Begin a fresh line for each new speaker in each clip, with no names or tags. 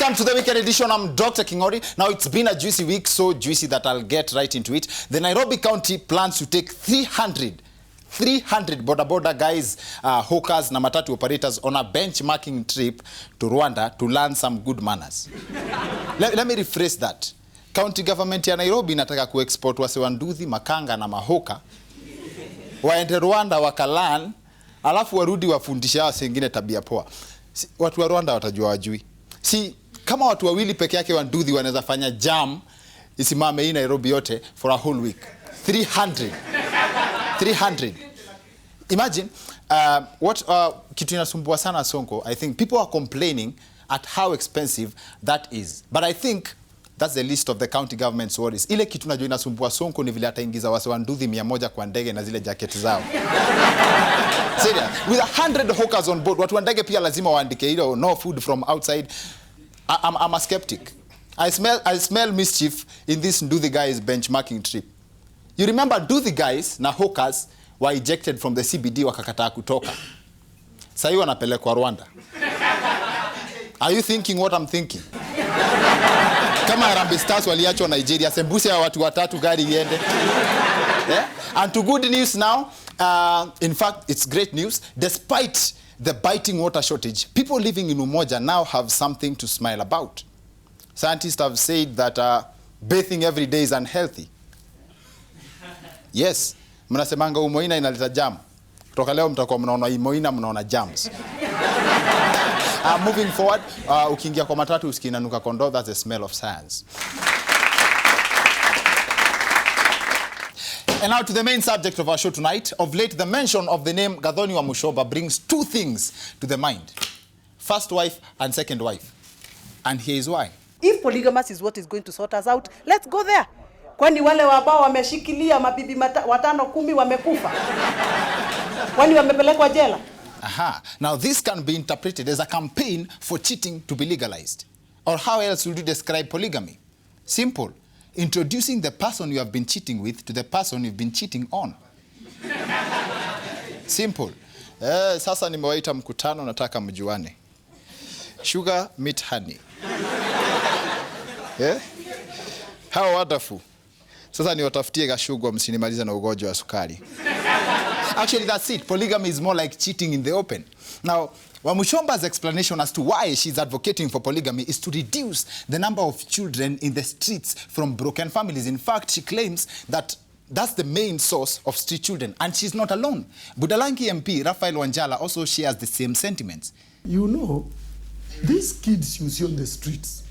Welcome to the weekend edition. I'm Dr. Kingori. Now, it's been a juicy week, so juicy that I'll get right into it. The Nairobi County plans to take 300 border guys, hawkers na matatu operators on a benchmarking trip to Rwanda to learn some good manners. Let me rephrase that. County government ya Nairobi inataka kuexport wase wanduthi, makanga na mahoka waende Rwanda wakalan, alafu warudi wafundisha wase wengine tabia poa. Watu wa Rwanda watajua wajui. Si kama watu wawili peke yake wanduthi wanaweza fanya jam isimame hii Nairobi yote for a whole week. 300. Imagine kitu inasumbua sana Sonko. I think people are complaining at how expensive that is. But I think that's the list of the county government's worries. Ile kitu najua inasumbua Sonko ni vile ataingiza wase wanduthi 100 kwa ndege na zile jacket zao. Serious. With 100 hawkers on board, watu wa ndege pia lazima waandike hilo no food from outside. I'm a skeptic. I smell mischief in this Nduthi guys benchmarking trip. You remember Nduthi guys na hawkers were ejected from the CBD wakakataa kutoka. Sasa hiyo wanapelekwa Rwanda. Are you thinking what I'm thinking? Kama Harambee Stars waliachwa Nigeria, sembuse ya watu watatu gari iende. Yeah? And to good news now, in fact, it's great news. Despite the biting water shortage, people living in Umoja now have something to smile about. Scientists have said that bathing every day is unhealthy. Yes, mnasemanga umoina inaleta jam. Kutoka leo mtakuwa mnaona imoina mnaona jams. Moving forward, ukiingia kwa matatu usikinanuka kondo, that's the smell of science. And now to the main subject of our show tonight. Of late, the mention of the name Gathoni wa Mushoba brings two things to the mind. First wife and second wife. And here is why.
If polygamous is what is going to sort us out, let's go there. Kwani wale wabao wameshikilia mabibi 5-10 wamekufa? Kwani wamepelekwa jela?
Aha. Now this can be interpreted as a campaign for cheating to be legalized. Or how else would you describe polygamy? Simple. Introducing the person you have been cheating with to the person you've been cheating on. Simple. Sasa nimewaita mkutano, nataka mjuane. Sugar, meat, honey. Yeah? How wonderful. Sasa niwatafutie gashugo msinimaliza na ugonjwa wa sukari. Actually, that's it. Polygamy is more like cheating in the open. Now, Wamuchomba's explanation as to why she's advocating for polygamy is to reduce the number of children in the streets from broken families. In fact, she claims that that's the main source of street children. And she's not alone. Budalangi MP Raphael Wanjala also shares the same sentiments.
You know, these kids you see on the streets,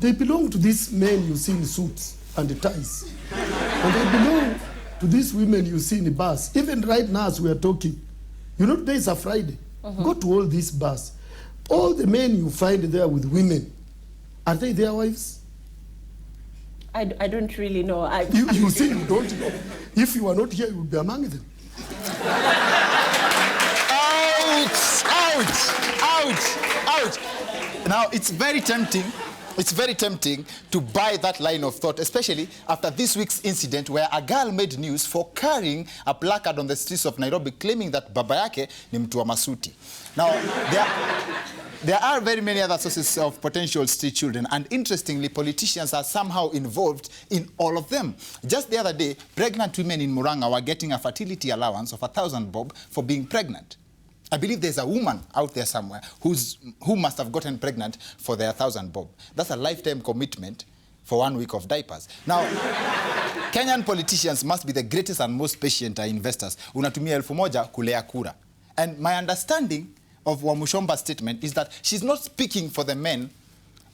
they belong to these men you see in suits and ties. And they belong to these women you see in the bus. Even right now as we are talking, you know, today is a Friday. Go to all these bars. All the men you find there with women, are they their wives?
I don't really know.
You see, you don't know. If you are not here, you will be among them.
Ouch! Now, it's very tempting to buy that line of thought, especially after this week's incident where a girl made news for carrying a placard on the streets of Nairobi claiming that baba yake ni mtu wa masuti. Now, there are very many other sources of potential street children, and interestingly, politicians are somehow involved in all of them. Just the other day, pregnant women in Murang'a were getting a fertility allowance of 1,000 bob for being pregnant. I believe there's a woman out there somewhere who must have gotten pregnant for their 1,000 bob. That's a lifetime commitment for 1 week of diapers. Now, Kenyan politicians must be the greatest and most patient investors. Unatumia 1,000 kulea kura. And my understanding of Wamuchomba's statement is that she's not speaking for the men,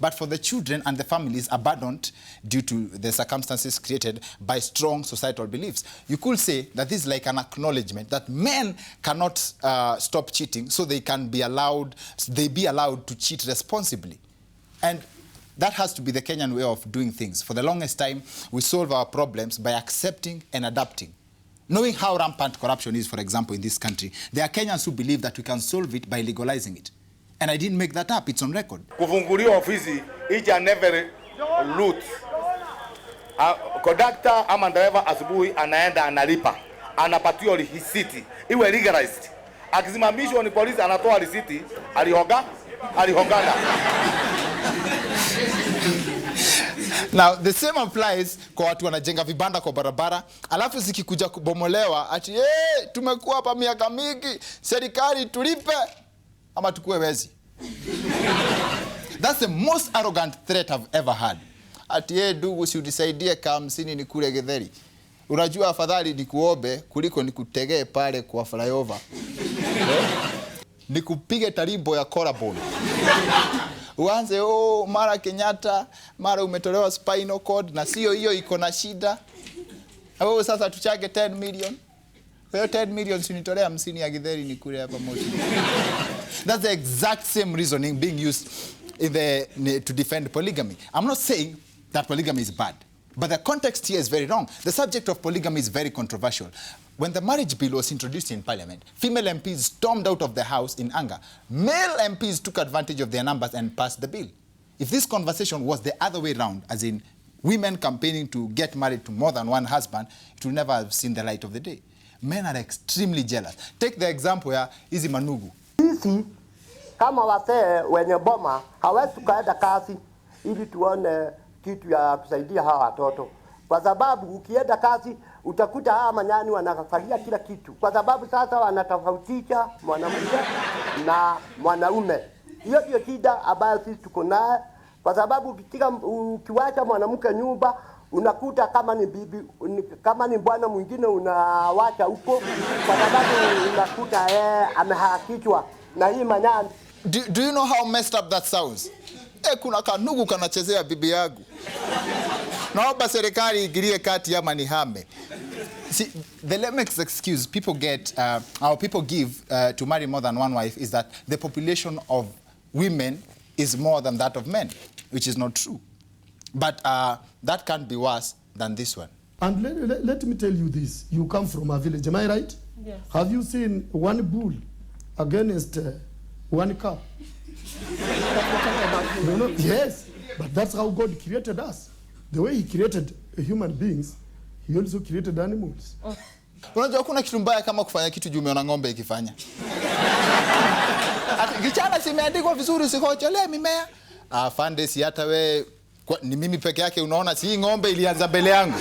but for the children and the families abandoned due to the circumstances created by strong societal beliefs. You could say that this is like an acknowledgement that men cannot stop cheating, so they be allowed to cheat responsibly. And that has to be the Kenyan way of doing things. For the longest time, we solve our problems by accepting and adapting. Knowing how rampant corruption is, for example, in this country, there are Kenyans who believe that we can solve it by legalizing it. And I didn't make that up, it's on record.
Kufunguliwa ofisi each and every route. Conductor ama driver asubuhi anaenda analipa. Anapatiwa risiti. Iwe legalized. Akisimamishwa ni polisi anatoa risiti, alihongana.
Now, the same applies kwa watu wanajenga vibanda kwa barabara, alafu zikikuja kubomolewa, ati tumekuwa hapa miaka mingi, serikali tulipe ama tukue wezi. That's the most arrogant threat I've ever had. Ati ndugu si unisaidie kama 50 nikule githeri. Unajua afadhali nikuombe kuliko nikutegee pale kwa flyover. Nikupige tarimbo ya collarbone. Uanze mara Kenyatta, mara umetolewa spinal cord na sio hiyo iko na shida. Sasa tuchage 10 million. Kwa 10 million sinitolea 50 ya githeri nikule hapa moja. That's the exact same reasoning being used to defend polygamy. I'm not saying that polygamy is bad, but the context here is very wrong. The subject of polygamy is very controversial. When the marriage bill was introduced in Parliament, female MPs stormed out of the House in anger. Male MPs took advantage of their numbers and passed the bill. If this conversation was the other way around, as in women campaigning to get married to more than one husband, it would never have seen the light of the day. Men are extremely jealous. Take the example ya hizi manugu.
Sisi kama wasee wenye boma hawezi tukaenda kazi ili tuone kitu ya kusaidia hawa watoto. Kwa sababu ukienda kazi utakuta hawa manyani wanafagia kila kitu. Kwa sababu sasa wanatofautisha mwanamke na mwanaume. Hiyo ndio shida ambayo sisi tuko nayo. Kwa sababu ukiwacha mwanamke nyumba unakuta kama ni bibi, kama ni bwana mwingine unawacha huko, kwa sababu unakuta amehakikishwa na hii manyani.
Do you know how messed up that sounds? Kuna kanugu kanachezea bibi yangu. Naomba serikali igirie kati ama nihame. See, the lamest excuse people get, or people give to marry more than one wife is that the population of women is more than that of men, which is not true. But that can't be worse than this one.
And let me tell you this. You come from a village, am I right?
Yes.
Have you seen one bull against one cow? No, yes, but that's how God created us. The way he created human beings, he also created animals.
Unajua kuna kitu mbaya kama kufanya kitu juu umeona ng'ombe ikifanya. Kichana simeandikwa vizuri usikocholee mimea. Afande si hata we ni mimi peke yake unaona si ng'ombe ilianza mbele yangu.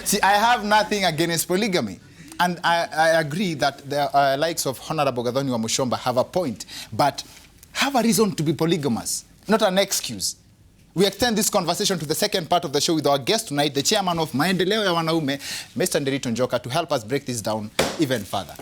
See, I have nothing against polygamy. And I agree that the likes of Honorable Gathoni wa Mushomba have a point, but have a reason to be polygamous, not an excuse. We extend this conversation to the second part of the show with our guest tonight, the Chairman of Maendeleo ya Wanaume, Mr. Nderitu Njoka, to help us break this down even further.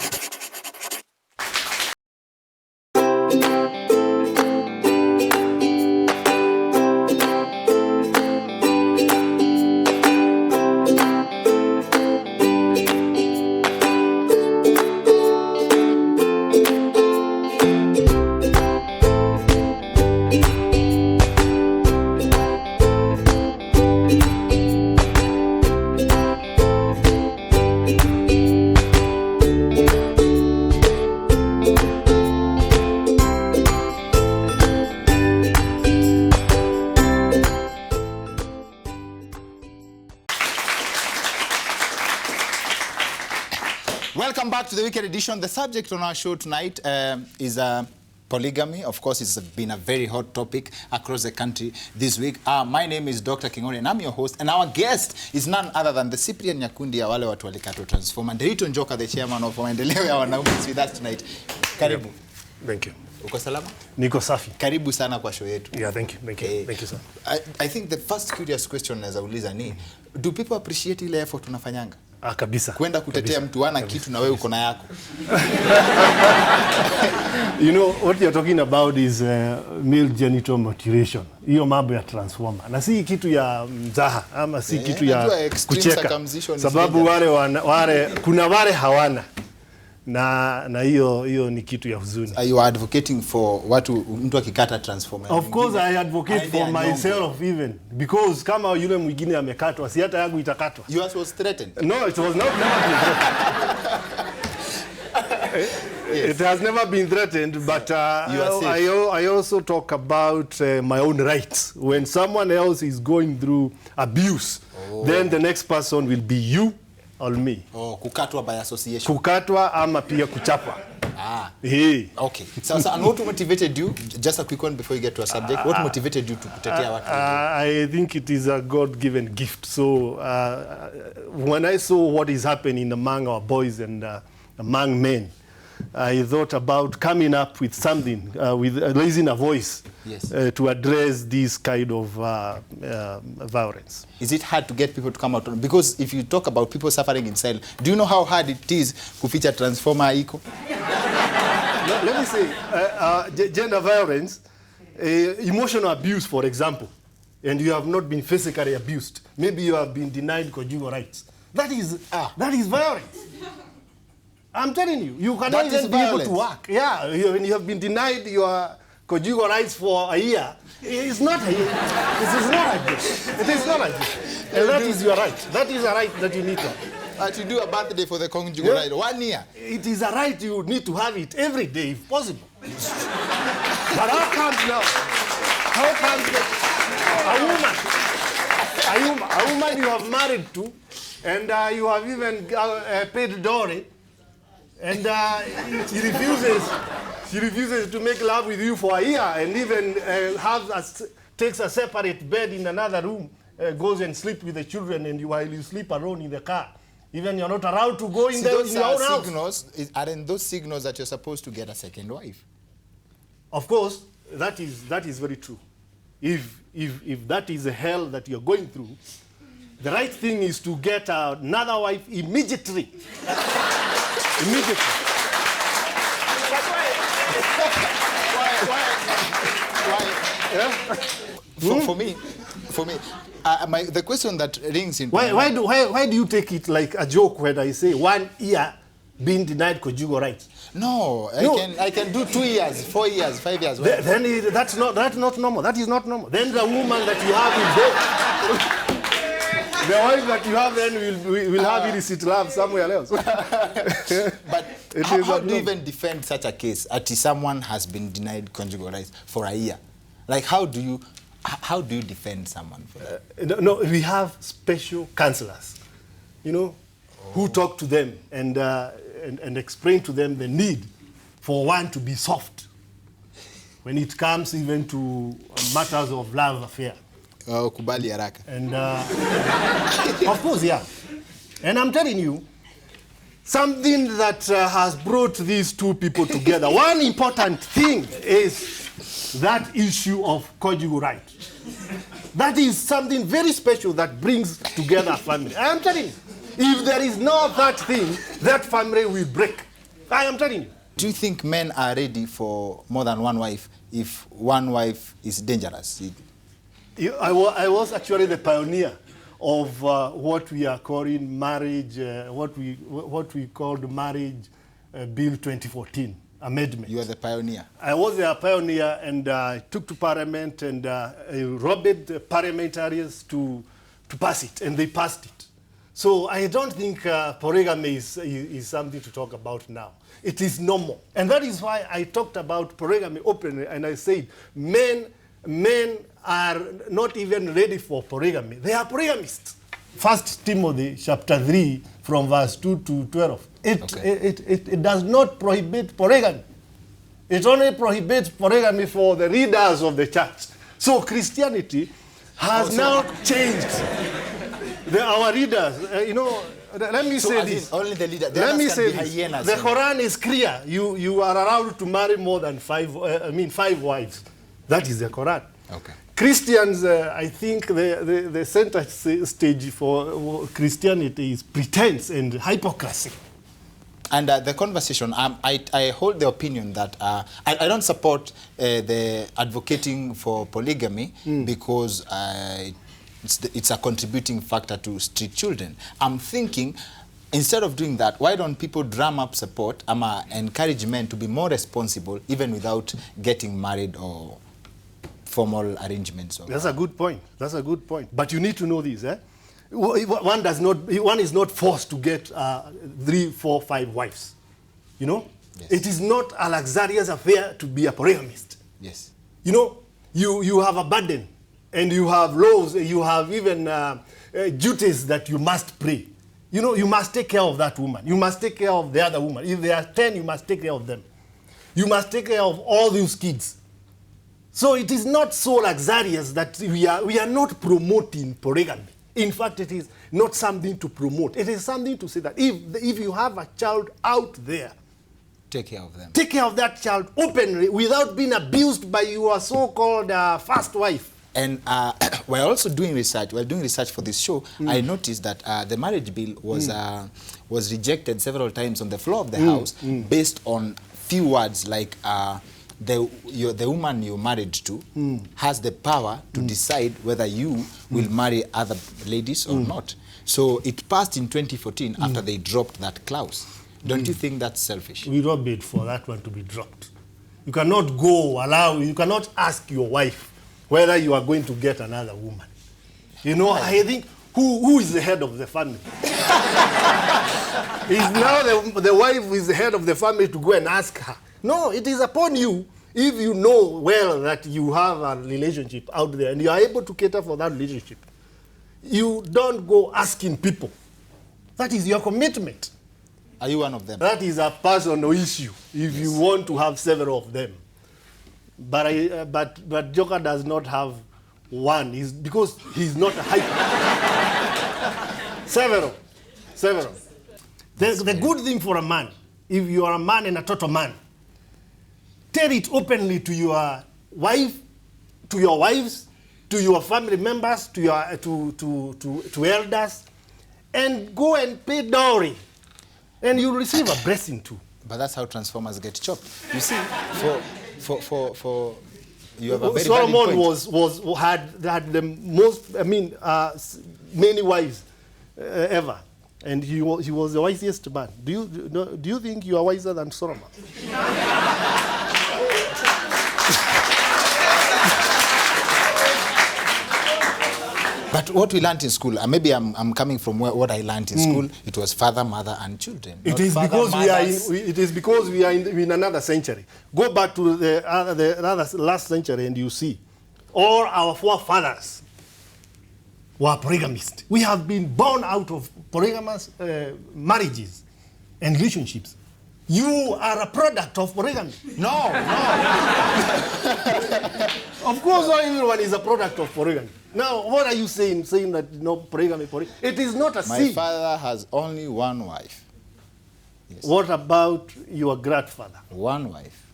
Welcome back to the weekend edition. The subject on our show tonight is polygamy. Of course, it's been a very hot topic across the country this week. My name is Dr. Kingori and I'm your host. And our guest is none other than the Cyprian Nyakundi ya wale watu walikato transform. Nderitu Njoka, the Chairman of Maendeleo ya Wanaume, is with us tonight. Karibu.
Thank you.
Uko salama?
Niko safi.
Karibu sana kwa show yetu.
Yeah, thank you. Thank you. Thank you, sir.
I think the first curious question naweza uliza ni, do people appreciate ile effort tunafanyanga?
Kabisa.
Kwenda kutetea mtu ana kitu na wewe uko na yako.
You know, what you're talking about is male genital mutilation. Hiyo mambo ya transformer. Na si kitu ya mzaha ama si kitu ya kucheka. Sababu kuna wale hawana. Na hiyo ni kitu ya huzuni.
Are you advocating for mtu akikata transformer?
Of course I advocate for myself even, because kama yule mwingine amekatwa si hata yangu itakatwa.
Yours was threatened?
No, it was not never been threatened. Yes. It has never been threatened, but I also talk about my own rights. When someone else is going through abuse, then the next person will be you or me.
Kukatwa by association.
Kukatwa ama pia kuchapa. Hey.
Okay. So, and what motivated you, just a quick one before you get to a subject, what motivated you to kutetea watu?
I think it is a God-given gift. So when I saw what is happening among our boys and among men, I thought about coming up with something, with raising a voice,
yes,
to address this kind of violence.
Is it hard to get people to come out? Because if you talk about people suffering in silence, do you know how hard it is kuficha transformer iko?
Let me say, gender violence, emotional abuse, for example, and you have not been physically abused. Maybe you have been denied conjugal rights. That is violence. I'm telling you, you cannot even be able to work. Yeah, when you have been denied your conjugal rights for a year, it's not a year. It is not a year. It is not a year. And that is your right. That is a right that you need to have.
To do a birthday for the conjugal right, 1 year.
It is a right you need to have it every day if possible. But how comes now? How comes a woman you have married to, and you have even paid dowry, and she refuses to make love with you for a year, and even takes a separate bed in another room, goes and sleep with the children, and while you sleep alone in the car. Even you're not allowed to go in your own house.
Aren't those signals that you're supposed to get a second wife?
Of course, that is very true. If that is the hell that you're going through, the right thing is to get another wife immediately. Immediately.
Why? For me, the question that rings in.
Why do you take it like a joke when I say 1 year being denied conjugal rights?
No, I can do 2 years, 4 years, 5 years.
Then that's not normal. That is not normal. Then the woman that you have is dead. The wife that you have then will have illicit love somewhere else.
But how do you even defend such a case? Someone has been denied conjugal rights for a year. Like, how do you defend someone for that?
No, we have special counselors, who talk to them and explain to them the need for one to be soft when it comes even to matters of love affair.
Kubali haraka.
And of course, yeah. And I'm telling you, something that has brought these two people together. One important thing is that issue of conjugal right. That is something very special that brings together a family. I am telling you, if there is no that thing, that family will break. I am telling you.
Do you think men are ready for more than one wife if one wife is dangerous?
I was actually the pioneer of what we are calling marriage, what we called Marriage Bill 2014 amendment.
You are the pioneer.
I was a pioneer, and I took to Parliament and lobbied parliamentarians to pass it, and they passed it. So I don't think polygamy is something to talk about now. It is normal, and that is why I talked about polygamy openly, and I said men are not even ready for polygamy. They are polygamists. 1 Timothy chapter 3 from verse 2 to 12. It does not prohibit polygamy. It only prohibits polygamy for the leaders of the church. So Christianity has now changed. Our leaders, let me say this.
Only the leader.
Let me say this. The Quran is clear. You are allowed to marry more than 5 wives. That is the Quran.
Okay.
Christians, I think the center stage for Christianity is pretense and hypocrisy.
And the conversation, I hold the opinion that I don't support the advocating for polygamy because it's a contributing factor to street children. I'm thinking, instead of doing that, why don't people drum up support and encourage men to be more responsible even without getting married or formal arrangements?
That's a good point. That's a good point. But you need to know this. One is not forced to get 3, 4, 5 wives. Yes. It is not a luxurious affair to be a polygamist.
Yes.
You have a burden, and you have laws, you have even duties that you must pay. You know, you must take care of that woman. You must take care of the other woman. If there are 10, you must take care of them. You must take care of all those kids. So it is not so luxurious that we are not promoting polygamy. In fact, it is not something to promote. It is something to say that if you have a child out there,
take care of them.
Take care of that child openly without being abused by your so-called first wife.
And we're also doing research. We're doing research for this show. I noticed that the marriage bill was rejected several times on the floor of the House based on few words like the woman you're married to has the power to decide whether you will marry other ladies or not. So it passed in 2014 after they dropped that clause. Don't you think that's selfish?
We don't bid for that one to be dropped. You cannot you cannot ask your wife whether you are going to get another woman. You know, I think who is the head of the family? Is now the wife who is the head of the family to go and ask her? No, it is upon you, if you know well that you have a relationship out there and you are able to cater for that relationship. You don't go asking people. That is your commitment.
Are you one of them?
That is a personal issue if you want to have several of them. But Njoka does not have one. Because he's not a hyper. Several. The good thing for a man, if you are a man and a total man, tell it openly to your wife, to your wives, to your family members, to your to elders, and go and pay dowry, and you receive a blessing too.
But that's how transformers get chopped. You see, for you have a very
Solomon had the most, many wives ever, and he was the wisest man. Do you think you are wiser than Solomon?
But what we learned in school, maybe I'm coming from what I learned in school, it was father, mother, and children.
It is because we are in another century. Go back to the last century and you see all our forefathers were polygamists. We have been born out of polygamous marriages and relationships. You are a product of polygamy.
No.
Of course, not everyone is a product of polygamy. Now, what are you saying? Saying that polygamy? It is not a sin.
My father has only one wife.
Yes. What about your grandfather?
One wife.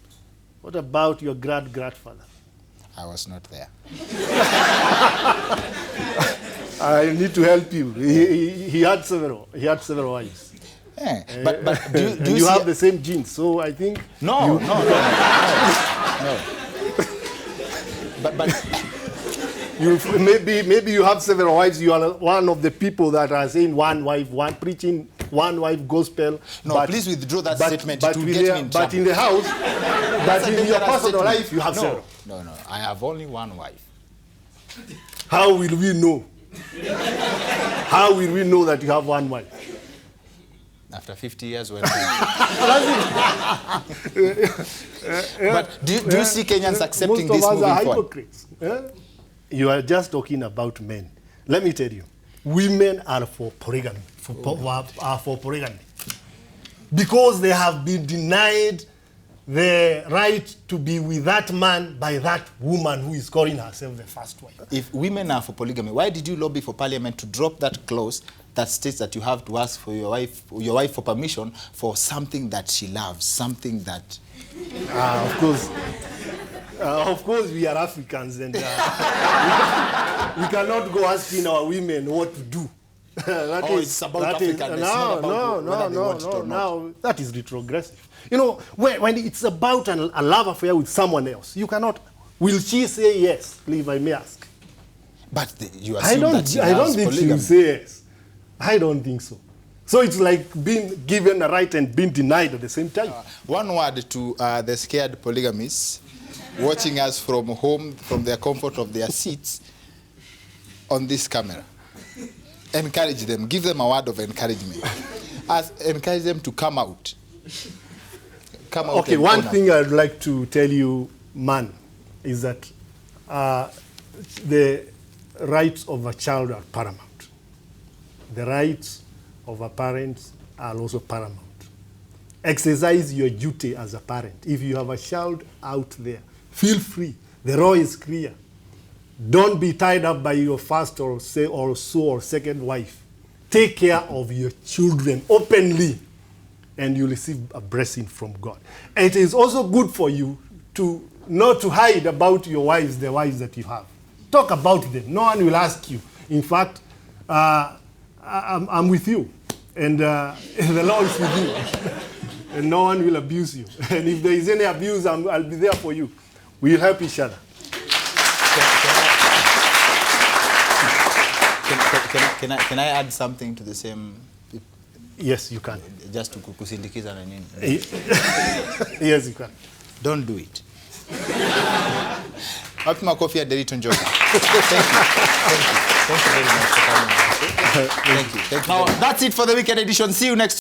What about your grandfather?
I was not there.
I need to help you. He had several. He had several wives.
Yeah. But do
you have the same genes? So I think
no. But
maybe you have several wives. You are one of the people that are saying preaching one wife gospel.
No, please withdraw that statement.
But in the house, but in your personal life, you have several.
No. I have only one wife.
How will we know? How will we know that you have one wife?
After 50 years, when But do you see Kenyans accepting this moving forward?
Hypocrites. You are just talking about men. Let me tell you, women are for polygamy. Are for polygamy because they have been denied the right to be with that man by that woman who is calling herself the first wife.
If women are for polygamy, why did you lobby for Parliament to drop that clause that states that you have to ask for your wife for permission for something that she loves, something that...
Of course, we are Africans and we cannot go asking our women what to do.
It's about Africanness, not about whether they want it or not.
That is retrogressive. You know, when it's about a love affair with someone else, you cannot... Will she say yes, if I may ask?
But you assume that she
I don't think
polygamy.
she will say yes. I don't think so. So it's like being given a right and being denied at the same time.
One word to the scared polygamists watching us from home, from the comfort of their seats on this camera. Encourage them. Give them a word of encouragement. Encourage them to come out.
Okay, one thing I'd like to tell you, man, is that the rights of a child are paramount. The rights of a parent are also paramount. Exercise your duty as a parent. If you have a child out there, feel free. The law is clear. Don't be tied up by your first or second wife. Take care of your children openly, and you receive a blessing from God. And it is also good for you to not to hide about your wives, the wives that you have. Talk about them. No one will ask you. In fact, I'm with you, and the Lord is with you. And no one will abuse you. And if there is any abuse, I'll be there for you. We'll help each other.
Can I add something to the same?
Yes, you can.
Just to kusindikiza na nini?
Yes, you can.
Don't do it. Happy Makofi at Nderitu Njoka. Thank you very much for coming. Thank you. Now, that's it for the weekend edition. See you next